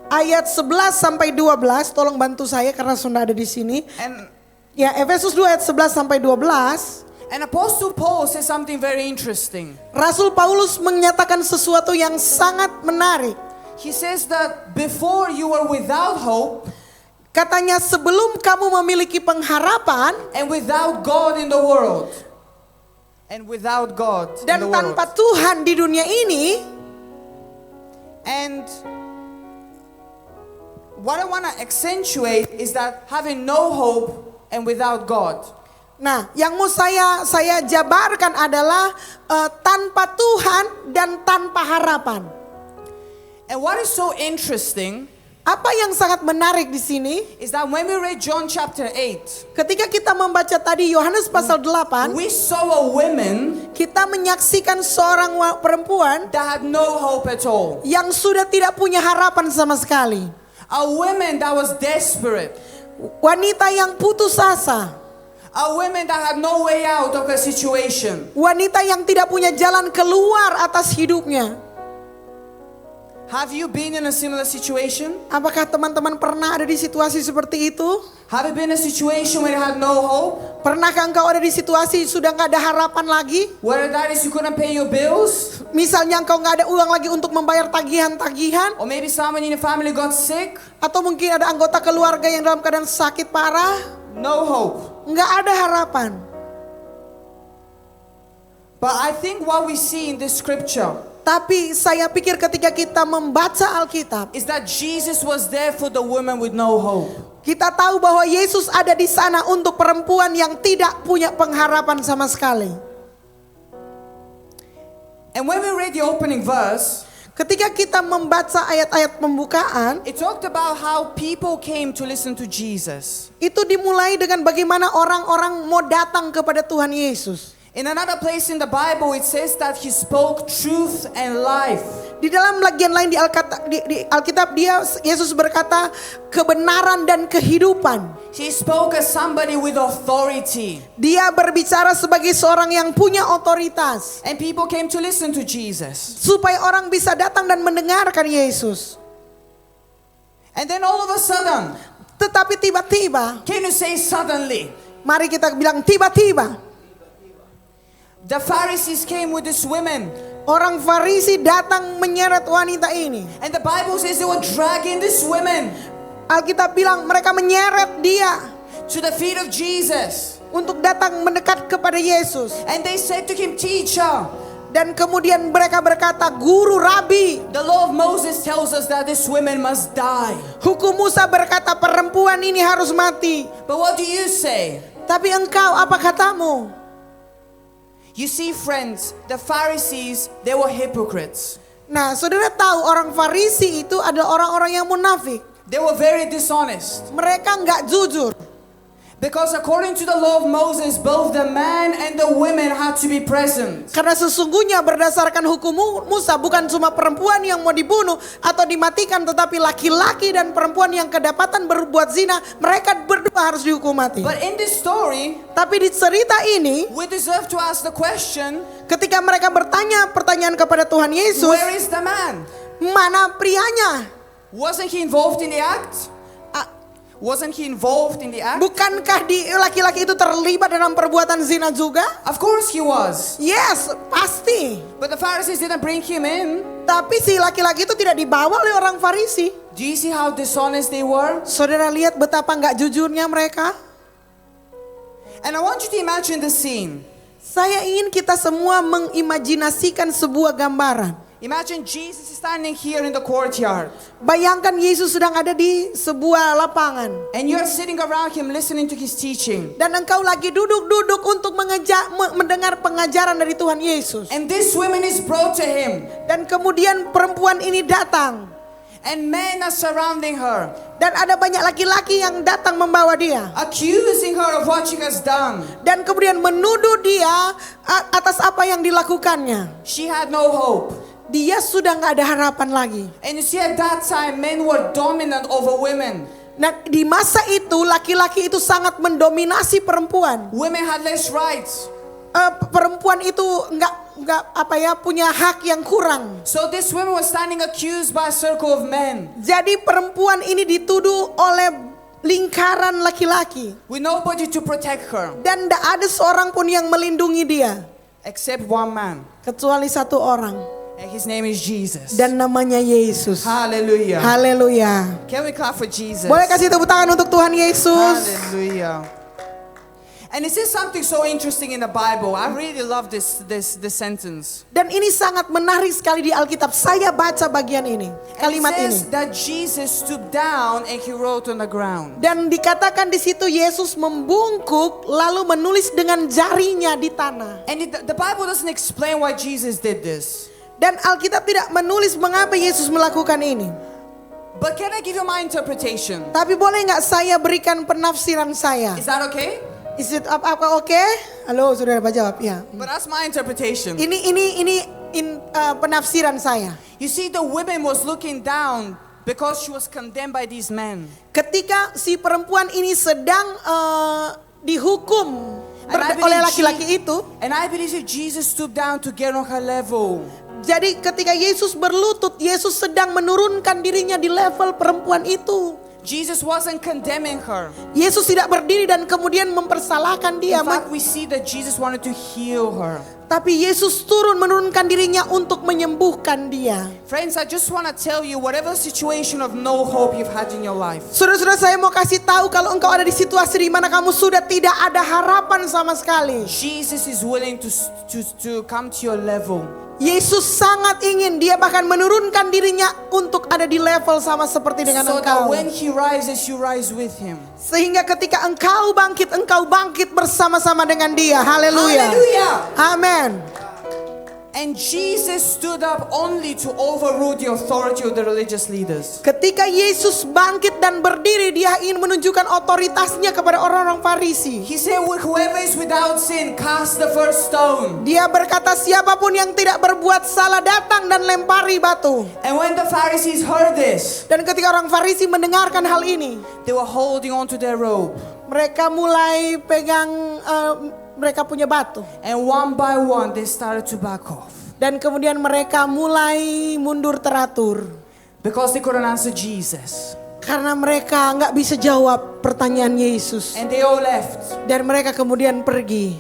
[SPEAKER 2] ayat 11 sampai 12, tolong bantu saya karena sudah ada di sini.
[SPEAKER 1] And
[SPEAKER 2] Ya, Efesus 2 ayat 11 sampai 12.
[SPEAKER 1] Apostle Paul says something very interesting.
[SPEAKER 2] Rasul Paulus menyatakan sesuatu yang sangat menarik.
[SPEAKER 1] He says that before you were without hope
[SPEAKER 2] Katanya sebelum kamu memiliki pengharapan
[SPEAKER 1] and without God in the world. And without God in
[SPEAKER 2] dan
[SPEAKER 1] the world.
[SPEAKER 2] tanpa Tuhan di dunia ini,
[SPEAKER 1] And what I want to accentuate is that having no hope and without God.
[SPEAKER 2] nah, yang mau saya jabarkan adalah tanpa Tuhan dan tanpa harapan.
[SPEAKER 1] And what is so interesting
[SPEAKER 2] Apa yang sangat menarik di sini?
[SPEAKER 1] is that when we read John chapter 8,
[SPEAKER 2] Ketika kita membaca tadi Yohanes pasal 8,
[SPEAKER 1] we saw a woman
[SPEAKER 2] kita menyaksikan seorang perempuan
[SPEAKER 1] that had no hope at all.
[SPEAKER 2] yang sudah tidak punya harapan sama sekali.
[SPEAKER 1] A woman that was desperate.
[SPEAKER 2] Wanita yang putus asa.
[SPEAKER 1] A woman that had no way out of her situation.
[SPEAKER 2] Wanita yang tidak punya jalan keluar atas hidupnya.
[SPEAKER 1] Have you been in a similar situation?
[SPEAKER 2] Apakah teman-teman pernah ada di situasi seperti itu?
[SPEAKER 1] Have you been in a situation where you had no hope?
[SPEAKER 2] Pernahkah engkau ada di situasi sudah nggak ada harapan lagi?
[SPEAKER 1] Whether that is you couldn't pay your bills?
[SPEAKER 2] Misalnya engkau nggak ada uang lagi untuk membayar tagihan-tagihan,
[SPEAKER 1] Or maybe someone in your family got sick?
[SPEAKER 2] atau mungkin ada anggota keluarga yang dalam keadaan sakit parah,
[SPEAKER 1] No hope.
[SPEAKER 2] nggak ada harapan.
[SPEAKER 1] But I think what we see in this scripture
[SPEAKER 2] Tapi saya pikir ketika kita membaca Alkitab,
[SPEAKER 1] is that Jesus was there for the woman with no hope.
[SPEAKER 2] kita tahu bahwa Yesus ada di sana untuk perempuan yang tidak punya pengharapan sama sekali.
[SPEAKER 1] And when we read the opening verse,
[SPEAKER 2] Ketika kita membaca ayat-ayat pembukaan,
[SPEAKER 1] it talked about how people came to listen to Jesus.
[SPEAKER 2] itu dimulai dengan bagaimana orang-orang mau datang kepada Tuhan Yesus.
[SPEAKER 1] In another place in the Bible, it says that he spoke truth and life.
[SPEAKER 2] Di dalam bagian lain di Alkitab Yesus berkata kebenaran dan kehidupan.
[SPEAKER 1] He spoke as somebody with authority.
[SPEAKER 2] Dia berbicara sebagai seorang yang punya otoritas.
[SPEAKER 1] And people came to listen to Jesus.
[SPEAKER 2] Supaya orang bisa datang dan mendengarkan Yesus.
[SPEAKER 1] And then all of a sudden,
[SPEAKER 2] tetapi tiba-tiba,
[SPEAKER 1] can you say suddenly?
[SPEAKER 2] Mari kita bilang tiba-tiba.
[SPEAKER 1] The Pharisees came with these women.
[SPEAKER 2] Orang Farisi datang menyeret wanita ini.
[SPEAKER 1] And the Bible says they were dragging these women.
[SPEAKER 2] Alkitab bilang mereka menyeret dia
[SPEAKER 1] to the feet of Jesus.
[SPEAKER 2] Untuk datang mendekat kepada Yesus.
[SPEAKER 1] And they said to him, "Teacher."
[SPEAKER 2] Dan kemudian mereka berkata, "Guru, Rabi."
[SPEAKER 1] The law of Moses tells us that these women must die.
[SPEAKER 2] Hukum Musa berkata perempuan ini harus mati.
[SPEAKER 1] But what do you say?
[SPEAKER 2] Tapi engkau apa katamu?
[SPEAKER 1] You see, friends, the Pharisees, they were hypocrites.
[SPEAKER 2] Nah, saudara tahu orang Farisi itu adalah orang-orang yang munafik.
[SPEAKER 1] They were very dishonest.
[SPEAKER 2] Mereka nggak jujur.
[SPEAKER 1] Because according to the law of Moses, both the man and the women had to be present.
[SPEAKER 2] Karena sesungguhnya berdasarkan hukum Musa bukan cuma perempuan yang mau dibunuh atau dimatikan, tetapi laki-laki dan perempuan yang kedapatan berbuat zina, mereka berdua harus dihukum mati.
[SPEAKER 1] But in this story,
[SPEAKER 2] tapi di cerita ini,
[SPEAKER 1] we deserve to ask the question,
[SPEAKER 2] ketika mereka bertanya pertanyaan kepada Tuhan Yesus,
[SPEAKER 1] where is the man?
[SPEAKER 2] Mana prianya?
[SPEAKER 1] Wasn't he involved in the act? Wasn't he involved in the act?
[SPEAKER 2] Bukankah laki-laki itu terlibat dalam perbuatan zina juga?
[SPEAKER 1] Of course he was.
[SPEAKER 2] Yes, pasti.
[SPEAKER 1] But the Pharisees didn't bring him in.
[SPEAKER 2] Tapi si laki-laki itu tidak dibawa oleh orang Farisi.
[SPEAKER 1] Do you see how dishonest they were?
[SPEAKER 2] Saudara lihat betapa nggak jujurnya mereka.
[SPEAKER 1] And I want you to imagine the scene.
[SPEAKER 2] Saya ingin kita semua mengimajinasikan sebuah gambaran.
[SPEAKER 1] Imagine Jesus is standing here in the courtyard.
[SPEAKER 2] Bayangkan Yesus sedang ada di sebuah lapangan.
[SPEAKER 1] And you're sitting around him listening to his teaching.
[SPEAKER 2] Dan engkau lagi duduk-duduk untuk mendengar pengajaran dari Tuhan Yesus.
[SPEAKER 1] And this woman is brought to him.
[SPEAKER 2] Dan kemudian perempuan ini datang.
[SPEAKER 1] And men are surrounding her.
[SPEAKER 2] Dan ada banyak laki-laki yang datang membawa dia.
[SPEAKER 1] Accusing her of what she has done.
[SPEAKER 2] Dan kemudian menuduh dia atas apa yang dilakukannya.
[SPEAKER 1] She had no hope.
[SPEAKER 2] Dia sudah nggak ada harapan lagi.
[SPEAKER 1] And you see, at that time, men were dominant over women.
[SPEAKER 2] Nah, di masa itu laki-laki itu sangat mendominasi perempuan.
[SPEAKER 1] Women had less rights.
[SPEAKER 2] Perempuan itu nggak punya hak yang kurang.
[SPEAKER 1] So this woman was standing accused by a circle of men.
[SPEAKER 2] Jadi perempuan ini dituduh oleh lingkaran laki-laki.
[SPEAKER 1] With nobody to protect her.
[SPEAKER 2] Dan tidak ada seorang pun yang melindungi dia.
[SPEAKER 1] Except one man.
[SPEAKER 2] Kecuali satu orang.
[SPEAKER 1] And his name is Jesus.
[SPEAKER 2] Dan namanya Yesus.
[SPEAKER 1] Hallelujah.
[SPEAKER 2] Haleluya.
[SPEAKER 1] Can we clap for Jesus?
[SPEAKER 2] Boleh kasih tepuk tangan untuk Tuhan Yesus.
[SPEAKER 1] Hallelujah. And this is something so interesting in the Bible. I really love this sentence.
[SPEAKER 2] Dan ini sangat menarik sekali di Alkitab. Saya baca bagian ini, kalimat
[SPEAKER 1] it
[SPEAKER 2] ini.
[SPEAKER 1] says that Jesus stooped down and he wrote on the ground.
[SPEAKER 2] Dan dikatakan di situ Yesus membungkuk lalu menulis dengan jarinya di tanah.
[SPEAKER 1] And the Bible doesn't explain why Jesus did this.
[SPEAKER 2] Dan Alkitab tidak menulis mengapa Yesus melakukan ini.
[SPEAKER 1] But can I give you my interpretation?
[SPEAKER 2] Tapi boleh nggak saya berikan penafsiran saya?
[SPEAKER 1] Is that okay?
[SPEAKER 2] Is it apa oke? Halo, saudara jawab ya.
[SPEAKER 1] But that's my interpretation.
[SPEAKER 2] Ini penafsiran saya.
[SPEAKER 1] You see, the woman was looking down because she was condemned by these men.
[SPEAKER 2] Ketika si perempuan ini sedang dihukum oleh laki-laki itu.
[SPEAKER 1] And I believe Jesus stooped down to get on her level.
[SPEAKER 2] Jadi ketika Yesus berlutut, Yesus sedang menurunkan dirinya di level perempuan itu.
[SPEAKER 1] Jesus wasn't condemning her.
[SPEAKER 2] Yesus tidak berdiri dan kemudian mempersalahkan dia.
[SPEAKER 1] In fact, we see that Jesus wanted to heal her.
[SPEAKER 2] Tapi Yesus turun menurunkan dirinya untuk menyembuhkan dia.
[SPEAKER 1] Friends, I just want to tell you, whatever situation of no hope you've had in your life.
[SPEAKER 2] Saudara-saudara, saya mau kasih tahu kalau engkau ada di situasi di mana kamu sudah tidak ada harapan sama sekali.
[SPEAKER 1] Jesus is willing to come to your level.
[SPEAKER 2] Yesus sangat ingin, dia bahkan menurunkan dirinya untuk ada di level sama seperti dengan
[SPEAKER 1] so
[SPEAKER 2] engkau.
[SPEAKER 1] That when he rises, you rise with him.
[SPEAKER 2] Sehingga ketika engkau bangkit bersama-sama dengan dia. Haleluya.
[SPEAKER 1] Haleluya.
[SPEAKER 2] Amen.
[SPEAKER 1] And And Jesus stood up only to overrule the authority of the religious leaders.
[SPEAKER 2] Ketika Yesus bangkit dan berdiri, dia ingin menunjukkan otoritasnya kepada orang-orang Farisi.
[SPEAKER 1] He said, whoever is without sin, cast the first stone.
[SPEAKER 2] Dia berkata, siapapun yang tidak berbuat salah datang dan lempari batu.
[SPEAKER 1] And when the Pharisees heard this,
[SPEAKER 2] Dan ketika orang Farisi mendengarkan hal ini,
[SPEAKER 1] they were holding on to their robe.
[SPEAKER 2] mereka mulai pegang mereka punya batu.
[SPEAKER 1] And one by one, they started to back off.
[SPEAKER 2] Dan kemudian mereka mulai mundur teratur.
[SPEAKER 1] Because they couldn't answer Jesus.
[SPEAKER 2] Karena mereka nggak bisa jawab pertanyaan Yesus.
[SPEAKER 1] And they all left.
[SPEAKER 2] Dan mereka kemudian pergi.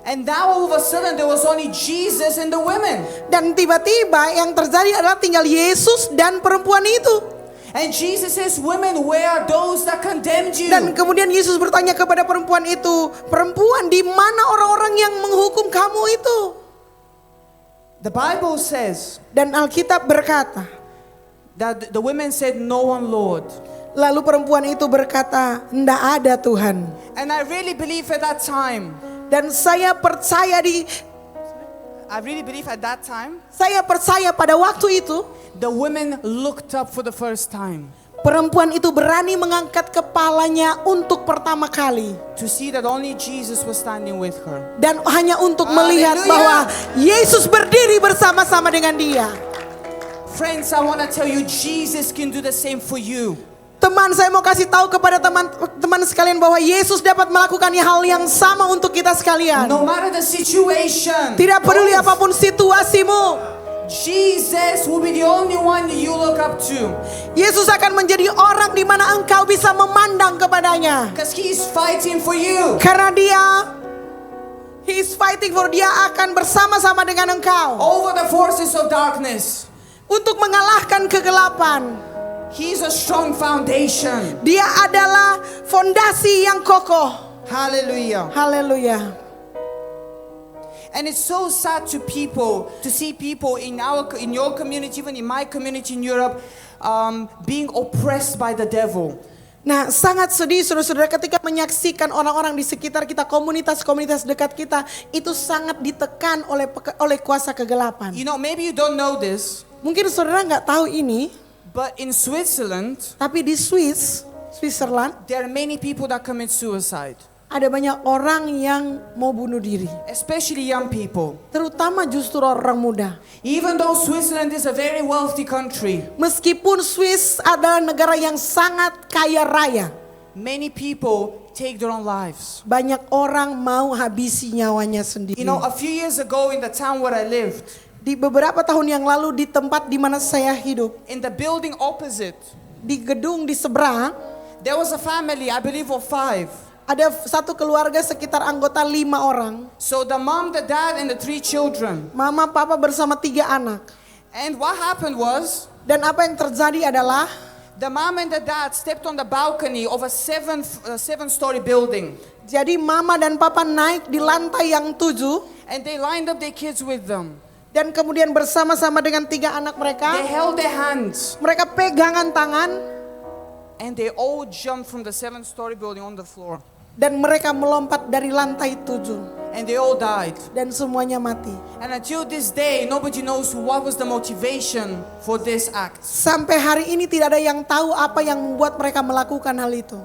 [SPEAKER 1] And now all of a sudden there was only Jesus and the women.
[SPEAKER 2] Dan tiba-tiba yang terjadi adalah tinggal Yesus dan perempuan itu.
[SPEAKER 1] And Jesus says, women, where are those that condemned you?
[SPEAKER 2] Dan kemudian Yesus bertanya kepada perempuan itu, perempuan, di mana orang-orang yang menghukum kamu itu?
[SPEAKER 1] The Bible says
[SPEAKER 2] Dan Alkitab berkata,
[SPEAKER 1] that the women said, no one, Lord.
[SPEAKER 2] lalu perempuan itu berkata, enggak ada Tuhan.
[SPEAKER 1] And I really believe at that time,
[SPEAKER 2] Dan saya percaya saya percaya pada waktu itu,
[SPEAKER 1] the women looked up for the first time
[SPEAKER 2] perempuan itu berani mengangkat kepalanya untuk pertama kali.
[SPEAKER 1] to see that only Jesus was standing with her.
[SPEAKER 2] Dan hanya untuk
[SPEAKER 1] Haleluya.
[SPEAKER 2] melihat bahwa Yesus berdiri bersama-sama dengan dia.
[SPEAKER 1] Friends, I want to tell you, Jesus can do the same for you.
[SPEAKER 2] Teman, saya mau kasih tahu kepada teman-teman sekalian bahwa Yesus dapat melakukan hal yang sama untuk kita sekalian.
[SPEAKER 1] No matter the situation,
[SPEAKER 2] Tidak peduli apapun situasimu,
[SPEAKER 1] Jesus will be the only one that you look up to.
[SPEAKER 2] Yesus akan menjadi orang di mana engkau bisa memandang kepadanya.
[SPEAKER 1] Because He's fighting for you.
[SPEAKER 2] Karena He is fighting for, dia akan bersama-sama dengan engkau
[SPEAKER 1] Over the forces of darkness.
[SPEAKER 2] untuk mengalahkan kegelapan.
[SPEAKER 1] He's a strong foundation.
[SPEAKER 2] Dia adalah fondasi yang kokoh.
[SPEAKER 1] Hallelujah.
[SPEAKER 2] Haleluya.
[SPEAKER 1] And it's so sad to see people in your community, even in my community in Europe, being oppressed by the devil.
[SPEAKER 2] Nah, sangat sedih saudara-saudara ketika menyaksikan orang-orang di sekitar kita, komunitas-komunitas dekat kita itu sangat ditekan oleh kuasa kegelapan.
[SPEAKER 1] You know, maybe you don't know this,
[SPEAKER 2] Mungkin saudara nggak tahu ini,
[SPEAKER 1] but in Switzerland,
[SPEAKER 2] tapi di Switzerland
[SPEAKER 1] there are many people that commit suicide,
[SPEAKER 2] ada banyak orang yang mau bunuh diri,
[SPEAKER 1] especially young people.
[SPEAKER 2] terutama justru orang muda.
[SPEAKER 1] Even though Switzerland is a very wealthy country,
[SPEAKER 2] Meskipun Swiss adalah negara yang sangat kaya raya,
[SPEAKER 1] many people take their own lives.
[SPEAKER 2] banyak orang mau habisi nyawanya sendiri.
[SPEAKER 1] You know, a few years ago in the town where I lived,
[SPEAKER 2] Di beberapa tahun yang lalu di tempat di mana saya hidup,
[SPEAKER 1] in the building opposite,
[SPEAKER 2] di gedung di seberang,
[SPEAKER 1] there was a family, I believe of 5.
[SPEAKER 2] ada satu keluarga sekitar anggota 5 orang.
[SPEAKER 1] So the mom, the dad, and the 3 children.
[SPEAKER 2] Mama, papa bersama 3 anak.
[SPEAKER 1] And what happened was,
[SPEAKER 2] Dan apa yang terjadi adalah
[SPEAKER 1] the mom and the dad stepped on the balcony of a 7-story building.
[SPEAKER 2] jadi mama dan papa naik di lantai yang 7
[SPEAKER 1] And they lined up their kids with them.
[SPEAKER 2] dan kemudian bersama-sama dengan 3 anak mereka,
[SPEAKER 1] They held their hands.
[SPEAKER 2] mereka pegangan tangan
[SPEAKER 1] And they all jumped from the 7-story building on the floor.
[SPEAKER 2] dan mereka melompat dari lantai 7
[SPEAKER 1] And they all died.
[SPEAKER 2] dan semuanya mati.
[SPEAKER 1] And until this day, nobody knows what was the motivation for this act.
[SPEAKER 2] Sampai hari ini tidak ada yang tahu apa yang membuat mereka melakukan hal itu.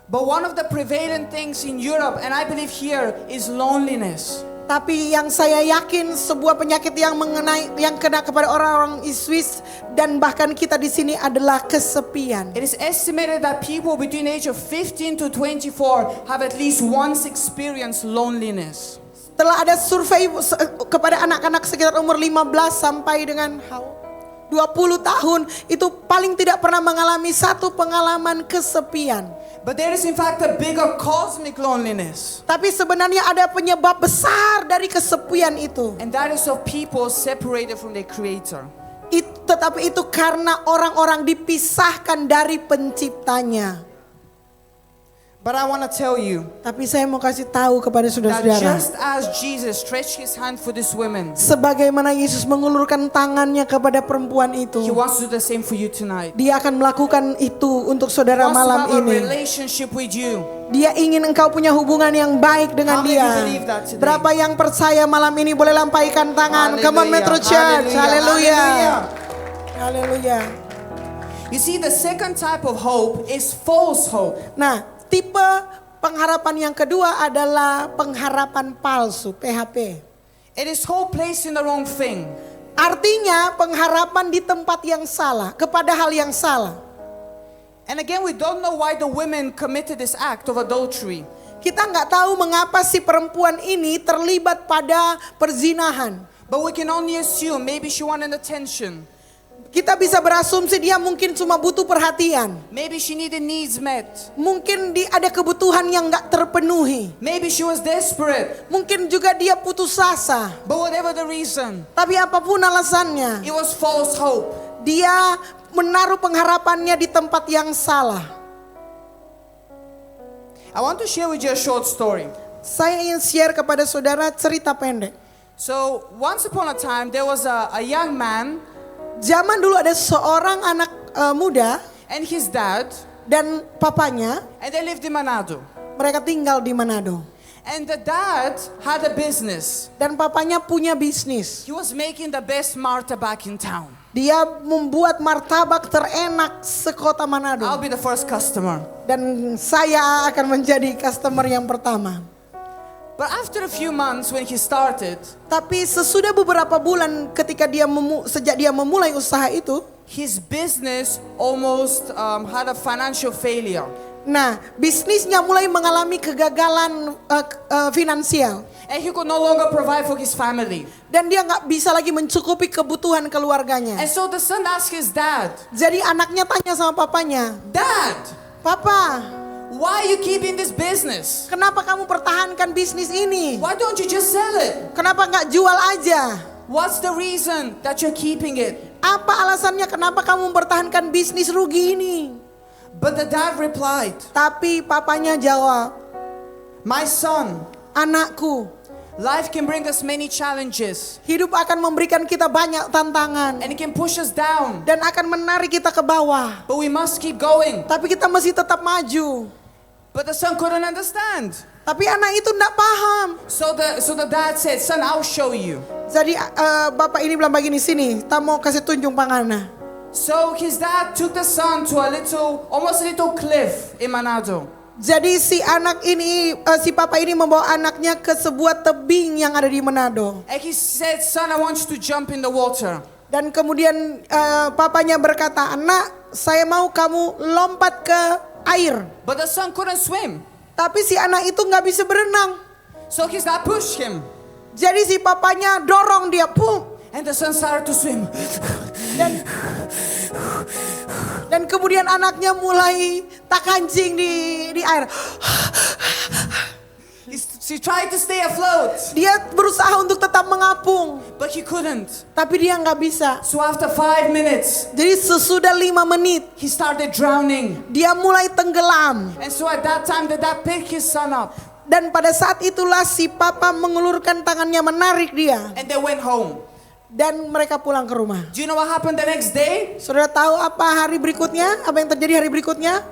[SPEAKER 1] But one of the prevalent things in Europe, and I believe here, is loneliness.
[SPEAKER 2] Tapi yang saya yakin sebuah penyakit yang kena kepada orang-orang Swiss dan bahkan kita di sini adalah kesepian.
[SPEAKER 1] It is estimated that people between the age of 15 to 24 have at least once experienced loneliness.
[SPEAKER 2] Setelah ada survei kepada anak-anak sekitar umur 15 sampai dengan 20 tahun, itu paling tidak pernah mengalami satu pengalaman kesepian.
[SPEAKER 1] But there is in fact a bigger cosmic loneliness.
[SPEAKER 2] Tapi sebenarnya ada penyebab besar dari kesepian itu.
[SPEAKER 1] And that is of people separated from their creator.
[SPEAKER 2] Tetapi itu karena orang-orang dipisahkan dari penciptanya.
[SPEAKER 1] But I want to tell you
[SPEAKER 2] Tapi saya mau kasih tahu kepada
[SPEAKER 1] that
[SPEAKER 2] saudara-saudara,
[SPEAKER 1] just as Jesus stretched his hand for this woman,
[SPEAKER 2] sebagaimana Yesus mengulurkan tangannya kepada perempuan
[SPEAKER 1] he
[SPEAKER 2] itu,
[SPEAKER 1] wants to do the same for you tonight.
[SPEAKER 2] Dia akan melakukan itu untuk
[SPEAKER 1] He
[SPEAKER 2] saudara
[SPEAKER 1] wants to
[SPEAKER 2] malam
[SPEAKER 1] have a
[SPEAKER 2] ini.
[SPEAKER 1] relationship with you.
[SPEAKER 2] Dia ingin engkau punya hubungan yang baik dengan
[SPEAKER 1] How many
[SPEAKER 2] dia.
[SPEAKER 1] believe that today?
[SPEAKER 2] Berapa yang percaya malam ini boleh lampaikan tangan? Come on Metro Church. Haleluya. Haleluya.
[SPEAKER 1] You see, the second type of hope is false hope.
[SPEAKER 2] Nah, tipe pengharapan yang kedua adalah pengharapan palsu, PHP.
[SPEAKER 1] It is hope placed in the wrong thing.
[SPEAKER 2] Artinya pengharapan di tempat yang salah, kepada hal yang salah.
[SPEAKER 1] And again, we don't know why the women committed this act of adultery.
[SPEAKER 2] Kita nggak tahu mengapa si perempuan ini terlibat pada perzinahan.
[SPEAKER 1] But we can only assume maybe she wanted attention.
[SPEAKER 2] Kita bisa berasumsi dia mungkin cuma butuh perhatian.
[SPEAKER 1] Maybe she needed needs met.
[SPEAKER 2] Mungkin ada kebutuhan yang nggak terpenuhi.
[SPEAKER 1] Maybe she was desperate.
[SPEAKER 2] Mungkin juga dia putus asa.
[SPEAKER 1] But whatever the reason,
[SPEAKER 2] Tapi apapun alasannya,
[SPEAKER 1] it was false hope.
[SPEAKER 2] dia menaruh pengharapannya di tempat yang salah.
[SPEAKER 1] I want to share with you a short story.
[SPEAKER 2] Saya ingin share kepada saudara cerita pendek.
[SPEAKER 1] So, once upon a time, there was a young man
[SPEAKER 2] Zaman dulu ada seorang anak muda
[SPEAKER 1] and his dad,
[SPEAKER 2] dan papanya,
[SPEAKER 1] and they lived in Manado.
[SPEAKER 2] mereka tinggal di Manado.
[SPEAKER 1] And the dad had a business.
[SPEAKER 2] Dan papanya punya bisnis.
[SPEAKER 1] He was making the best martabak in town.
[SPEAKER 2] Dia membuat martabak terenak sekota Manado.
[SPEAKER 1] I'll be the first customer.
[SPEAKER 2] Dan saya akan menjadi customer yang pertama.
[SPEAKER 1] But after a few months when he started,
[SPEAKER 2] Tapi sesudah beberapa bulan ketika sejak dia memulai usaha itu,
[SPEAKER 1] his business almost had a financial failure.
[SPEAKER 2] nah bisnisnya mulai mengalami kegagalan finansial.
[SPEAKER 1] And he could no longer provide for his family.
[SPEAKER 2] Dan dia nggak bisa lagi mencukupi kebutuhan keluarganya.
[SPEAKER 1] And so the son asked his dad,
[SPEAKER 2] Jadi anaknya tanya sama papanya,
[SPEAKER 1] "Dad,
[SPEAKER 2] Papa,
[SPEAKER 1] why are you keeping this business?
[SPEAKER 2] kenapa kamu pertahankan bisnis ini?
[SPEAKER 1] Why don't you just sell it?
[SPEAKER 2] Kenapa nggak jual aja?
[SPEAKER 1] What's the reason that you're keeping it?"
[SPEAKER 2] Apa alasannya kenapa kamu mempertahankan bisnis rugi ini?
[SPEAKER 1] But the dad replied,
[SPEAKER 2] Tapi papanya jawab,
[SPEAKER 1] "My son,
[SPEAKER 2] anakku,
[SPEAKER 1] life can bring us many challenges
[SPEAKER 2] hidup akan memberikan kita banyak tantangan
[SPEAKER 1] and it can push us down,
[SPEAKER 2] dan akan menarik kita ke bawah.
[SPEAKER 1] but we must keep going."
[SPEAKER 2] Tapi kita mesti tetap maju.
[SPEAKER 1] But the son couldn't understand.
[SPEAKER 2] Tapi anak itu enggak paham.
[SPEAKER 1] So the dad said, "Son, I'll show you."
[SPEAKER 2] Jadi bapak ini bilang begini, sini, tak mau kasih tunjuk pangana.
[SPEAKER 1] So his dad took the son to almost a little cliff in Manado.
[SPEAKER 2] Jadi si papa ini membawa anaknya ke sebuah tebing yang ada di Manado.
[SPEAKER 1] And he said, "Son, I want you to jump in the water."
[SPEAKER 2] Dan kemudian papanya berkata, anak, saya mau kamu lompat ke air.
[SPEAKER 1] But the son couldn't swim.
[SPEAKER 2] Tapi si anak itu nggak bisa berenang.
[SPEAKER 1] So his dad pushed him.
[SPEAKER 2] Jadi si papanya dorong dia, pum.
[SPEAKER 1] And the son started to swim.
[SPEAKER 2] Dan kemudian anaknya mulai tak kancing di air.
[SPEAKER 1] He tried to stay afloat,
[SPEAKER 2] Dia berusaha untuk tetap mengapung,
[SPEAKER 1] but he couldn't.
[SPEAKER 2] tapi dia nggak bisa.
[SPEAKER 1] So after 5 minutes,
[SPEAKER 2] Jadi sesudah 5 menit,
[SPEAKER 1] he started drowning.
[SPEAKER 2] dia mulai tenggelam.
[SPEAKER 1] And so at that time, the dad picked his son up.
[SPEAKER 2] Dan pada saat itulah si papa mengulurkan tangannya menarik dia.
[SPEAKER 1] And they went home.
[SPEAKER 2] Dan mereka pulang ke rumah.
[SPEAKER 1] Do you know what happened the next day?
[SPEAKER 2] Saudara tahu apa hari berikutnya? Apa yang terjadi hari berikutnya?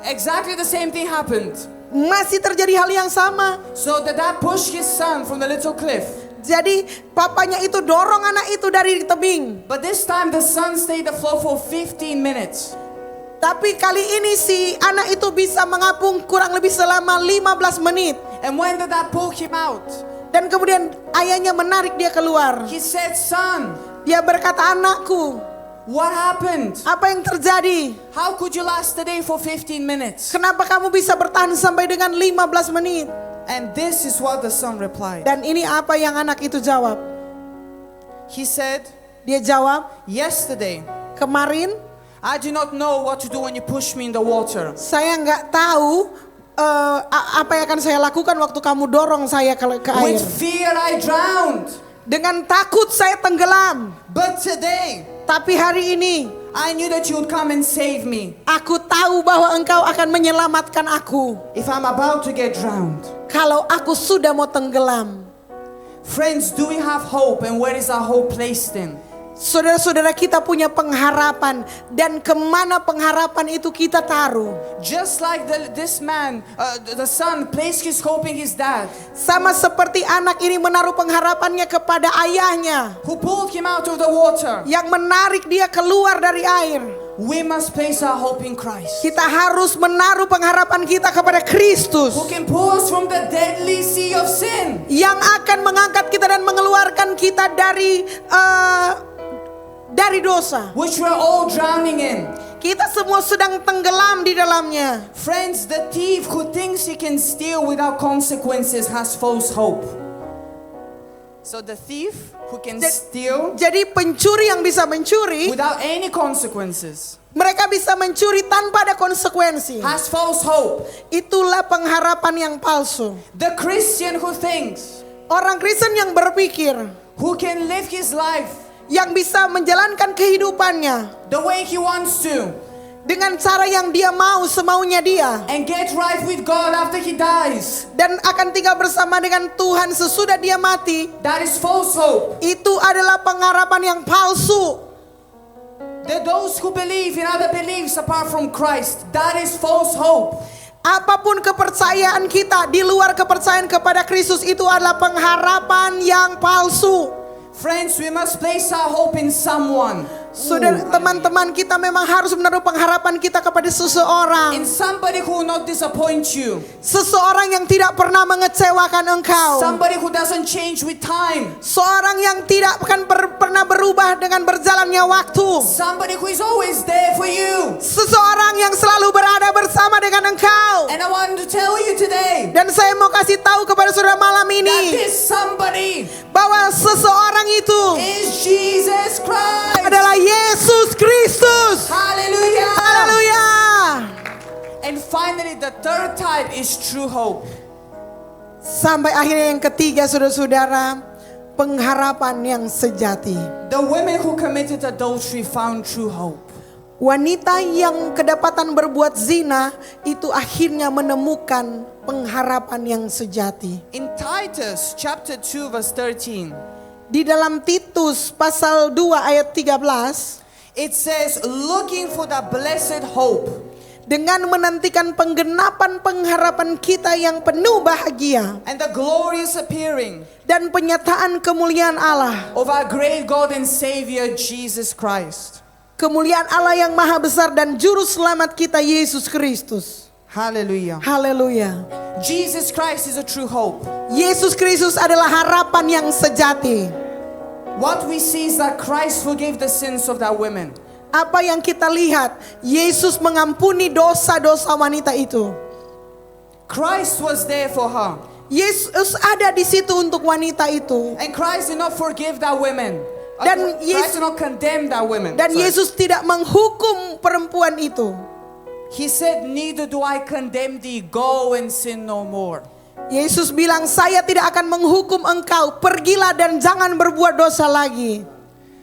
[SPEAKER 1] Exactly the same thing happened.
[SPEAKER 2] Masih terjadi hal yang sama.
[SPEAKER 1] So the dad pushed his son from the little cliff.
[SPEAKER 2] Jadi papanya itu dorong anak itu dari tebing.
[SPEAKER 1] But this time the son stayed afloat for 15 minutes.
[SPEAKER 2] Tapi kali ini si anak itu bisa mengapung kurang lebih selama 15 menit.
[SPEAKER 1] And when the dad pulled him out,
[SPEAKER 2] Dan kemudian ayahnya menarik dia keluar.
[SPEAKER 1] he said, "Son,
[SPEAKER 2] Dia berkata, anakku,
[SPEAKER 1] what happened?
[SPEAKER 2] apa yang terjadi?
[SPEAKER 1] How could you last the day for 15 minutes?"
[SPEAKER 2] Kenapa kamu bisa bertahan sampai dengan 15 menit?
[SPEAKER 1] And this is what the son replied.
[SPEAKER 2] Dan ini apa yang anak itu jawab.
[SPEAKER 1] He said,
[SPEAKER 2] Dia jawab,
[SPEAKER 1] "Yesterday,
[SPEAKER 2] kemarin
[SPEAKER 1] I do not know what to do when you push me in the water.
[SPEAKER 2] saya nggak tahu apa yang akan saya lakukan waktu kamu dorong saya ke air.
[SPEAKER 1] With fear I drowned.
[SPEAKER 2] Dengan takut saya tenggelam.
[SPEAKER 1] But today,
[SPEAKER 2] Tapi hari ini
[SPEAKER 1] I knew that you would come and save me.
[SPEAKER 2] Aku tahu bahwa Engkau akan menyelamatkan aku.
[SPEAKER 1] If I'm about to get drowned.
[SPEAKER 2] Kalau aku sudah mau tenggelam.
[SPEAKER 1] Friends, do we have hope, and where is our hope placed in?
[SPEAKER 2] Saudara-saudara, kita punya pengharapan, dan kemana pengharapan itu kita taruh?
[SPEAKER 1] Just like this man, the son placed his hope in his dad,
[SPEAKER 2] Sama seperti anak ini menaruh pengharapannya kepada ayahnya,
[SPEAKER 1] who pulled him out of the water.
[SPEAKER 2] yang menarik dia keluar dari air.
[SPEAKER 1] We must place our hope in Christ,
[SPEAKER 2] Kita harus menaruh pengharapan kita kepada Kristus,
[SPEAKER 1] who can pull us from the deadly sea of sin.
[SPEAKER 2] yang akan mengangkat kita dan mengeluarkan kita dari dosa.
[SPEAKER 1] Which we're all drowning in.
[SPEAKER 2] Kita semua sedang tenggelam di dalamnya.
[SPEAKER 1] Friends, the thief who thinks he can steal without consequences has false hope. So the thief who can steal
[SPEAKER 2] Jadi pencuri yang bisa mencuri,
[SPEAKER 1] without any consequences
[SPEAKER 2] mereka bisa mencuri tanpa ada konsekuensi.
[SPEAKER 1] has false hope.
[SPEAKER 2] Itulah pengharapan yang palsu.
[SPEAKER 1] The Christian who thinks,
[SPEAKER 2] Orang Kristen yang berpikir,
[SPEAKER 1] who can live his life
[SPEAKER 2] yang bisa menjalankan kehidupannya
[SPEAKER 1] the way he wants to
[SPEAKER 2] dengan cara yang dia mau, semaunya dia,
[SPEAKER 1] and get right with God after he dies,
[SPEAKER 2] dan akan tinggal bersama dengan Tuhan sesudah dia mati,
[SPEAKER 1] that is false hope.
[SPEAKER 2] itu adalah pengharapan yang palsu.
[SPEAKER 1] Those who believe in other beliefs apart from Christ, that is false hope.
[SPEAKER 2] Apapun kepercayaan kita di luar kepercayaan kepada Kristus, itu adalah pengharapan yang palsu.
[SPEAKER 1] Friends, we must place our hope in someone.
[SPEAKER 2] Saudara, teman-teman, kita memang harus menaruh pengharapan kita kepada
[SPEAKER 1] In
[SPEAKER 2] seseorang.
[SPEAKER 1] somebody who will not disappoint you.
[SPEAKER 2] Seseorang yang tidak pernah mengecewakan engkau.
[SPEAKER 1] Somebody who doesn't change with time.
[SPEAKER 2] Seorang yang tidak akan pernah berubah dengan berjalannya waktu.
[SPEAKER 1] Somebody who is always there for you.
[SPEAKER 2] Seseorang yang selalu berada bersama dengan engkau.
[SPEAKER 1] And I want to tell you today
[SPEAKER 2] Dan saya mau kasih tahu kepada saudara malam
[SPEAKER 1] that
[SPEAKER 2] ini
[SPEAKER 1] this somebody
[SPEAKER 2] bahwa seseorang itu
[SPEAKER 1] is Jesus Christ.
[SPEAKER 2] adalah Yesus Kristus.
[SPEAKER 1] Hallelujah.
[SPEAKER 2] Haleluya.
[SPEAKER 1] And finally, the third type is true hope.
[SPEAKER 2] Sampai akhirnya yang ketiga, saudara-saudara, pengharapan yang sejati.
[SPEAKER 1] The women who committed adultery found true hope.
[SPEAKER 2] Wanita yang kedapatan berbuat zina itu akhirnya menemukan pengharapan yang sejati.
[SPEAKER 1] In Titus chapter 2 verse 13,
[SPEAKER 2] Di dalam Titus pasal 2 ayat 13,
[SPEAKER 1] it says, looking for the blessed hope
[SPEAKER 2] dengan menantikan penggenapan pengharapan kita yang penuh bahagia
[SPEAKER 1] and the glorious appearing
[SPEAKER 2] dan penyataan kemuliaan Allah.
[SPEAKER 1] of our great God and Savior Jesus Christ.
[SPEAKER 2] Kemuliaan Allah yang maha besar dan juru selamat kita Yesus Kristus.
[SPEAKER 1] Hallelujah.
[SPEAKER 2] Haleluya.
[SPEAKER 1] Jesus Christ is a true hope.
[SPEAKER 2] Yesus Kristus adalah harapan yang sejati.
[SPEAKER 1] What we see is that Christ forgave the sins of that woman.
[SPEAKER 2] Apa yang kita lihat, Yesus mengampuni dosa-dosa wanita itu.
[SPEAKER 1] Christ was there for her.
[SPEAKER 2] Yesus ada di situ untuk wanita itu.
[SPEAKER 1] And Christ did not forgive that woman.
[SPEAKER 2] Dan
[SPEAKER 1] Christ did not condemn that woman.
[SPEAKER 2] Dan
[SPEAKER 1] Sorry.
[SPEAKER 2] Yesus tidak menghukum perempuan itu.
[SPEAKER 1] He said, neither do I condemn thee, go and sin no more.
[SPEAKER 2] Yesus bilang, saya tidak akan menghukum engkau, pergilah dan jangan berbuat dosa lagi.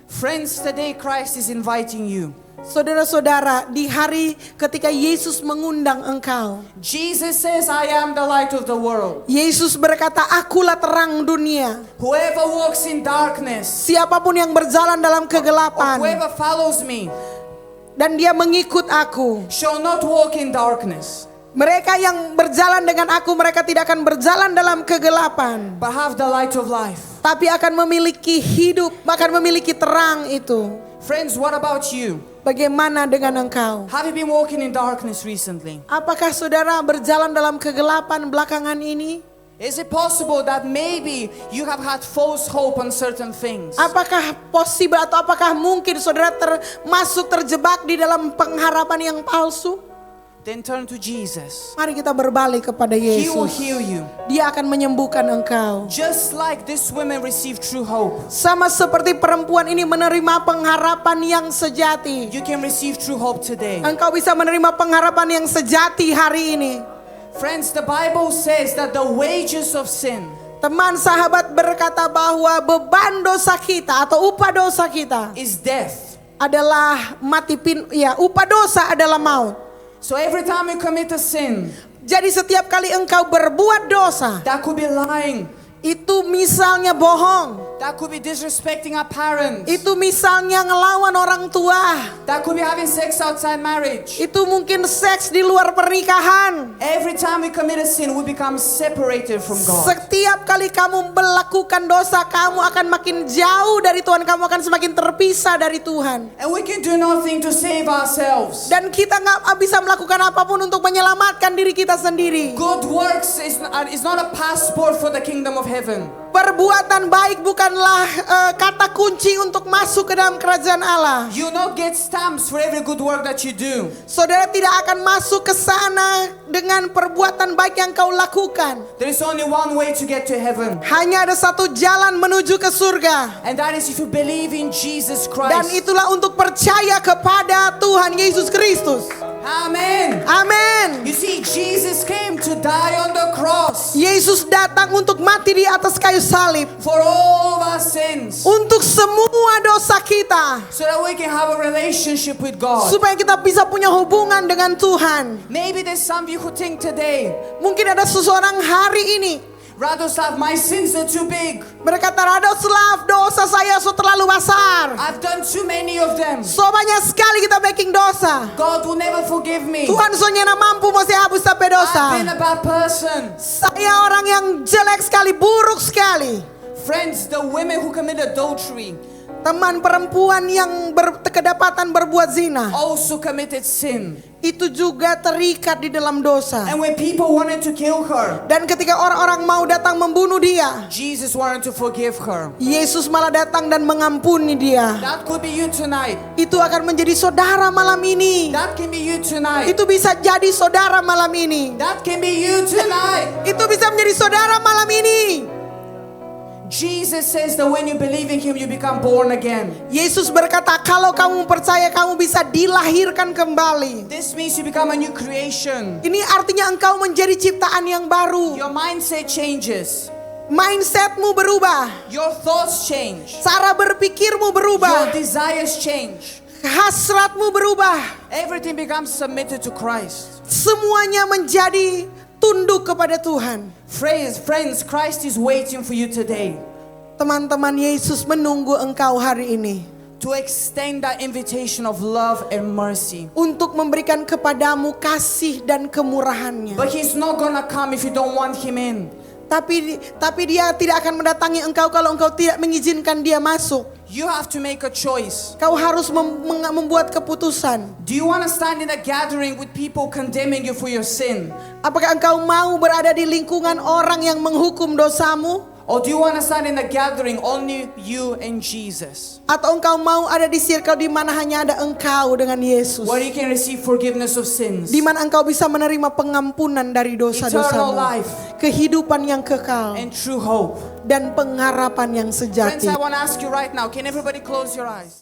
[SPEAKER 1] Friends, today Christ is inviting you.
[SPEAKER 2] Saudara-saudara, di hari ketika Yesus mengundang engkau,
[SPEAKER 1] Jesus says, I am the light of the world.
[SPEAKER 2] Yesus berkata, akulah terang dunia.
[SPEAKER 1] Whoever walks in darkness,
[SPEAKER 2] Siapapun yang berjalan dalam
[SPEAKER 1] or
[SPEAKER 2] kegelapan
[SPEAKER 1] whoever follows me,
[SPEAKER 2] dan dia mengikut aku,
[SPEAKER 1] shall not walk in darkness,
[SPEAKER 2] mereka yang berjalan dengan aku, mereka tidak akan berjalan dalam kegelapan,
[SPEAKER 1] but have the light of life.
[SPEAKER 2] tapi akan memiliki hidup, akan memiliki terang itu.
[SPEAKER 1] Friends, what about you?
[SPEAKER 2] Bagaimana dengan engkau?
[SPEAKER 1] Have you been walking in darkness recently?
[SPEAKER 2] Apakah saudara berjalan dalam kegelapan belakangan ini?
[SPEAKER 1] Is it possible that maybe you have had false hope on certain things?
[SPEAKER 2] Apakah possible atau apakah mungkin saudara terjebak di dalam pengharapan yang palsu?
[SPEAKER 1] Then turn to Jesus.
[SPEAKER 2] Mari kita berbalik kepada
[SPEAKER 1] He will
[SPEAKER 2] Yesus.
[SPEAKER 1] heal you.
[SPEAKER 2] Dia akan menyembuhkan engkau.
[SPEAKER 1] Just like this woman received true hope,
[SPEAKER 2] Sama seperti perempuan ini menerima pengharapan yang sejati.
[SPEAKER 1] you can receive true hope today.
[SPEAKER 2] Engkau bisa menerima pengharapan yang sejati hari ini.
[SPEAKER 1] Friends, the Bible says that the wages of sin
[SPEAKER 2] Teman sahabat berkata bahwa beban dosa kita atau upah dosa kita
[SPEAKER 1] is death.
[SPEAKER 2] adalah upah dosa adalah maut.
[SPEAKER 1] So every time you commit a sin,
[SPEAKER 2] Jadi setiap kali engkau berbuat dosa,
[SPEAKER 1] that could be lying,
[SPEAKER 2] itu misalnya bohong,
[SPEAKER 1] that could be disrespecting our parents,
[SPEAKER 2] itu misalnya ngelawan orang tua,
[SPEAKER 1] that could be having sex outside marriage.
[SPEAKER 2] itu mungkin seks di luar pernikahan.
[SPEAKER 1] Every time we commit a sin, we become separated from God.
[SPEAKER 2] Setiap kali kamu melakukan dosa, kamu akan makin jauh dari Tuhan, kamu akan semakin terpisah dari Tuhan.
[SPEAKER 1] And we can do nothing to save ourselves.
[SPEAKER 2] Dan kita nggak bisa melakukan apapun untuk menyelamatkan diri kita sendiri.
[SPEAKER 1] Good works is not a passport for the kingdom of heaven.
[SPEAKER 2] Perbuatan baik bukanlah kata kunci untuk masuk ke dalam kerajaan Allah.
[SPEAKER 1] You not get stamps for every good work that you do.
[SPEAKER 2] Saudara tidak akan masuk ke sana dengan perbuatan baik yang kau lakukan.
[SPEAKER 1] There is only one way to get to heaven.
[SPEAKER 2] Hanya ada satu jalan menuju ke surga.
[SPEAKER 1] And that is if you believe in Jesus
[SPEAKER 2] Dan
[SPEAKER 1] Christ.
[SPEAKER 2] itulah untuk percaya kepada Tuhan Yesus Kristus.
[SPEAKER 1] Amen.
[SPEAKER 2] Amin.
[SPEAKER 1] You see, Jesus came to die on the cross
[SPEAKER 2] Yesus datang untuk mati di atas kayu salib.
[SPEAKER 1] for all of our sins,
[SPEAKER 2] Untuk semua dosa kita.
[SPEAKER 1] so that we can have a relationship with God.
[SPEAKER 2] Supaya kita bisa punya hubungan dengan Tuhan.
[SPEAKER 1] Maybe there's some of you who think today,
[SPEAKER 2] Mungkin ada seseorang hari ini,
[SPEAKER 1] Radoslav, my sins are too big.
[SPEAKER 2] berkata, Radoslav, dosa saya terlalu besar.
[SPEAKER 1] I've done too many of them.
[SPEAKER 2] So banyak sekali kita making dosa.
[SPEAKER 1] God will never forgive me.
[SPEAKER 2] Tuhan soalnya mampu masih hapus sampai dosa.
[SPEAKER 1] I've been a bad person.
[SPEAKER 2] Saya orang yang jelek sekali, buruk sekali.
[SPEAKER 1] Friends, the women who commit adultery
[SPEAKER 2] Teman perempuan yang kedapatan berbuat zina,
[SPEAKER 1] also committed sin.
[SPEAKER 2] itu juga terikat di dalam dosa.
[SPEAKER 1] And when people wanted to kill her,
[SPEAKER 2] Dan ketika orang-orang mau datang membunuh dia,
[SPEAKER 1] Jesus wanted to forgive her.
[SPEAKER 2] Yesus malah datang dan mengampuni dia.
[SPEAKER 1] That could be you tonight.
[SPEAKER 2] Itu akan menjadi saudara malam ini.
[SPEAKER 1] That can be you tonight.
[SPEAKER 2] Itu bisa jadi saudara malam ini.
[SPEAKER 1] That can be you tonight.
[SPEAKER 2] Itu bisa menjadi saudara malam ini.
[SPEAKER 1] Jesus says that when you believe in Him, you become born again.
[SPEAKER 2] Yesus berkata, kalau kamu percaya, kamu bisa dilahirkan kembali.
[SPEAKER 1] This means you become a new creation.
[SPEAKER 2] Ini artinya engkau menjadi ciptaan yang baru.
[SPEAKER 1] Your mindset changes.
[SPEAKER 2] Mindsetmu berubah.
[SPEAKER 1] Your thoughts change.
[SPEAKER 2] Cara berpikirmu
[SPEAKER 1] Your
[SPEAKER 2] berubah.
[SPEAKER 1] desires change.
[SPEAKER 2] Hasratmu berubah.
[SPEAKER 1] Everything becomes submitted to Christ.
[SPEAKER 2] Semuanya menjadi tunduk kepada Tuhan.
[SPEAKER 1] Friends, Christ is waiting for you today
[SPEAKER 2] Teman-teman, Yesus menunggu engkau hari ini
[SPEAKER 1] to extend that invitation of love and mercy.
[SPEAKER 2] untuk memberikan kepadamu kasih dan kemurahannya.
[SPEAKER 1] But He's not gonna come if you don't want Him in.
[SPEAKER 2] Tapi dia tidak akan mendatangi engkau kalau engkau tidak mengizinkan dia masuk.
[SPEAKER 1] You have to make a choice.
[SPEAKER 2] Kau harus membuat keputusan.
[SPEAKER 1] Do you want to stand in a gathering with people condemning you for your sin?
[SPEAKER 2] Apakah engkau mau berada di lingkungan orang yang menghukum dosamu?
[SPEAKER 1] Or do you want to stand in a gathering only you and Jesus,
[SPEAKER 2] Atau engkau mau ada di circle di mana hanya ada engkau dengan Yesus?
[SPEAKER 1] where you can receive forgiveness of sins,
[SPEAKER 2] Di mana engkau bisa menerima pengampunan dari
[SPEAKER 1] eternal
[SPEAKER 2] dosa-dosamu.
[SPEAKER 1] life,
[SPEAKER 2] Kehidupan yang kekal
[SPEAKER 1] and true hope?
[SPEAKER 2] dan pengharapan yang
[SPEAKER 1] Friends,
[SPEAKER 2] sejati.
[SPEAKER 1] I want to ask you right now, can everybody close your eyes?